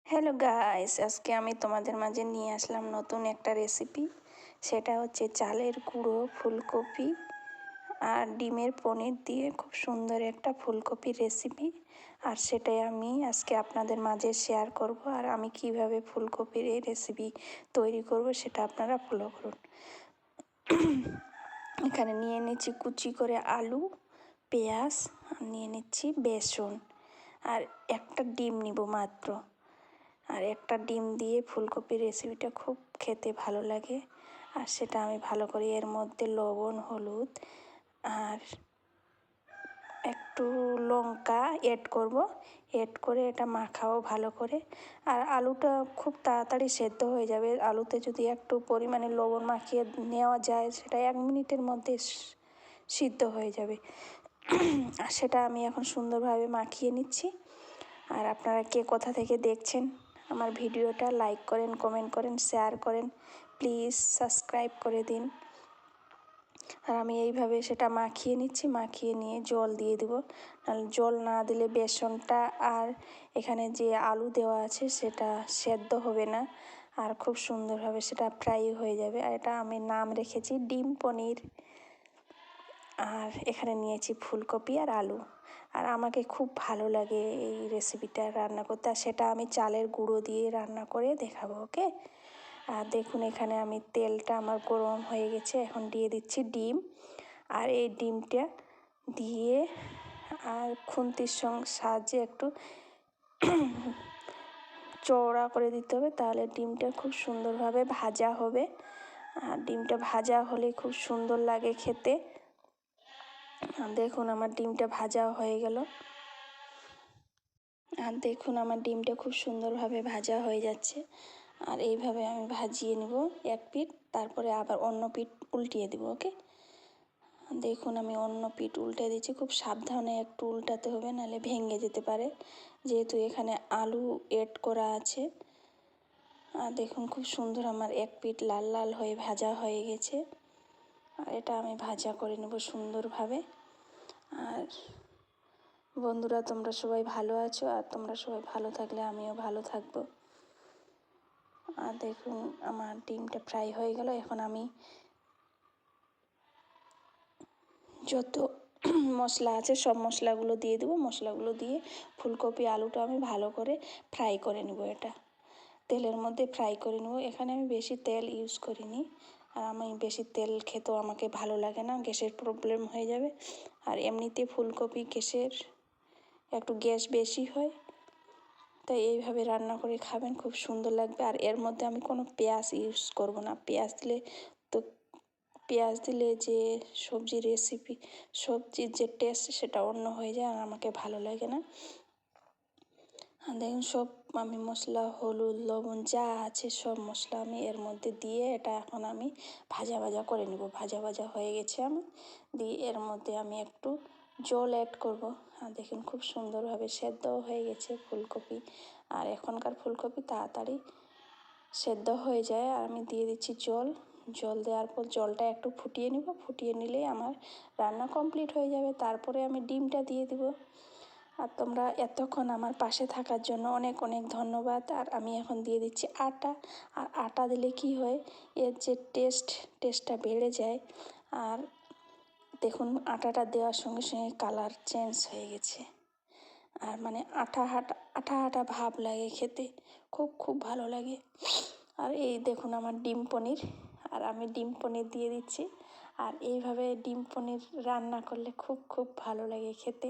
Hello guys, আজকে আমি তোমাদের মাঝে নিয়ে আসলাম নতুন একটা রেসিপি। সেটা হচ্ছে চালের গুঁড়ো ফুলকপি আর ডিমের পনির দিয়ে খুব সুন্দর একটা ফুলকপির রেসিপি। আর সেটাই আমি আজকে আপনাদের মাঝে শেয়ার করব। আর আমি কিভাবে ফুলকপির এই রেসিপি তৈরি করব সেটা আপনারা ফলো করুন। এখানে নিয়ে নিচ্ছি কুচি করে আলু, পেঁয়াজ, আর নিয়ে নিচ্ছি বেসন, আর একটা ডিম নিব মাত্র। আর একটা ডিম দিয়ে ফুলকপির রেসিপিটা খুব খেতে ভালো লাগে। আর সেটা আমি ভালো করে এর মধ্যে লবণ, হলুদ আর একটু লঙ্কা এড করব। এড করে এটা মাখাও ভালো করে। আর আলুটা খুব তাড়াতাড়ি সেদ্ধ হয়ে যাবে। আলুতে যদি একটু পরিমাণে লবণ মাখিয়ে নেওয়া যায় সেটা 1 মিনিটের মধ্যে সিদ্ধ হয়ে যাবে। আর সেটা আমি এখন সুন্দরভাবে মাখিয়ে নিচ্ছি। আর আপনারা কে কোথা থেকে দেখছেন আমার ভিডিওটা লাইক করেন, কমেন্ট করেন, শেয়ার করেন, প্লিজ সাবস্ক্রাইব করে দিন। আর আমি এইভাবে সেটা মাখিয়ে নিচ্ছি। মাখিয়ে নিয়ে জল দিয়ে দেবো, নাহলে জল না দিলে বেসনটা আর এখানে যে আলু দেওয়া আছে সেটা সেদ্ধ হবে না, আর খুব সুন্দরভাবে সেটা ফ্রাই হয়ে যাবে। আর এটা আমি নাম রেখেছি ডিম পনির। আর এখানে নিয়েছি ফুলকপি আর আলু। আর আমাকে খুব ভালো লাগে এই রেসিপিটা রান্না করতে। আর সেটা আমি চালের গুঁড়ো দিয়ে রান্না করে দেখাবো, ওকে। আর দেখুন এখানে আমি তেলটা আমার গরম হয়ে গেছে, এখন দিয়ে দিচ্ছি ডিম। আর এই ডিমটা দিয়ে আর খুন্তির সাহায্যে একটু চওড়া করে দিতে হবে, তাহলে ডিমটা খুব সুন্দরভাবে ভাজা হবে। আর ডিমটা ভাজা হলে খুব সুন্দর লাগে খেতে। দেখুন আমার ডিমটা ভাজা হয়ে গেল। আর দেখুন আমার ডিমটা খুব সুন্দরভাবে ভাজা হয়ে যাচ্ছে। আর এইভাবে আমি ভাজিয়ে নেব এক পিঠ, তারপরে আবার অন্য পিঠ উল্টিয়ে দেবো, ওকে। দেখুন আমি অন্য পিঠ উল্টে দিচ্ছি। খুব সাবধানে একটু উল্টাতে হবে, নাহলে ভেঙে যেতে পারে, যেহেতু এখানে আলু এড করা আছে। আর দেখুন খুব সুন্দর আমার এক পিঠ লাল লাল হয়ে ভাজা হয়ে গেছে। আর এটা আমি ভাজা করে নেব সুন্দরভাবে। আর বন্ধুরা, তোমরা সবাই ভালো আছো, আর তোমরা সবাই ভালো থাকলে আমিও ভালো থাকবো। আর দেখুন আমার ডিমটা ফ্রাই হয়ে গেল। এখন আমি যত মশলা আছে সব মশলাগুলো দিয়ে দেবো। মশলাগুলো দিয়ে ফুলকপি আলুটা আমি ভালো করে ফ্রাই করে নেব। এটা তেলের মধ্যে ফ্রাই করে নেব। এখানে আমি বেশি তেল ইউজ করিনি, আর আমি বেশি তেল খেতেও আমাকে ভালো লাগে না, গ্যাসের প্রবলেম হয়ে যাবে। আর এমনিতে ফুলকপি একটু গ্যাস বেশি হয়, তাই এইভাবে রান্না করে খাবেন, খুব সুন্দর লাগবে। আর এর মধ্যে আমি কোনো পেঁয়াজ ইউজ করব না। পেঁয়াজ দিলে যে সবজির যে টেস্ট সেটা অন্য হয়ে যায়, আর আমাকে ভালো লাগে না। আর দেখুন সব আমি মশলা, হলুদ, লবণ যা আছে সব মশলা আমি এর মধ্যে দিয়ে এটা এখন আমি ভাজা ভাজা করে নেব। ভাজা ভাজা হয়ে গেছে আমি দিয়ে এর মধ্যে আমি একটু জল অ্যাড করব। আর দেখুন খুব সুন্দরভাবে সেদ্ধও হয়ে গেছে ফুলকপি। আর এখনকার ফুলকপি তাড়াতাড়ি সেদ্ধ হয়ে যায়। আর আমি দিয়ে দিচ্ছি জল দেওয়ার পর জলটা একটু ফুটিয়ে নিব। ফুটিয়ে নিলেই আমার রান্না কমপ্লিট হয়ে যাবে। তারপরে আমি ডিমটা দিয়ে দিব। আর তোমরা এতক্ষণ আমার পাশে থাকার জন্য অনেক অনেক ধন্যবাদ। আর আমি এখন দিয়ে দিচ্ছি আটা। আর আটা দিলে কি হয়, এর যে টেস্টটা বেড়ে যায়। আর দেখুন আটাটা দেওয়ার সঙ্গে সঙ্গে কালার চেঞ্জ হয়ে গেছে। আর মানে আঠা আঠা ভাব লাগে খেতে, খুব ভালো লাগে। আর এই দেখুন আমার ডিম পনির। আর আমি ডিম পনির দিয়ে দিচ্ছি। আর এইভাবে ডিম পনির রান্না করলে খুব ভালো লাগে খেতে।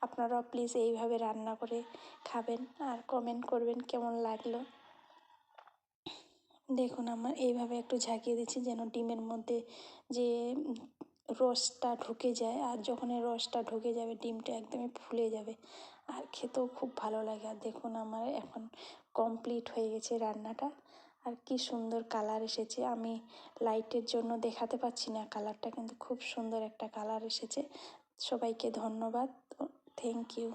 আপনারাও প্লিজ এইভাবে রান্না করে খাবেন, আর কমেন্ট করবেন কেমন লাগলো। দেখুন আমার এইভাবে একটু ঝাঁকিয়ে দিচ্ছি যেন ডিমের মধ্যে যে রসটা ঢুকে যায়। আর যখন এই রসটা ঢুকে যাবে ডিমটা একদমই ফুলে যাবে, আর খেতেও খুব ভালো লাগে। আর দেখুন আমার এখন কমপ্লিট হয়ে গেছে রান্নাটা। আর কি সুন্দর কালার এসেছে। আমি লাইটের জন্য দেখাতে পাচ্ছি না কালারটা, কিন্তু খুব সুন্দর একটা কালার এসেছে। সবাইকে ধন্যবাদ, থ্যাংক ইউ।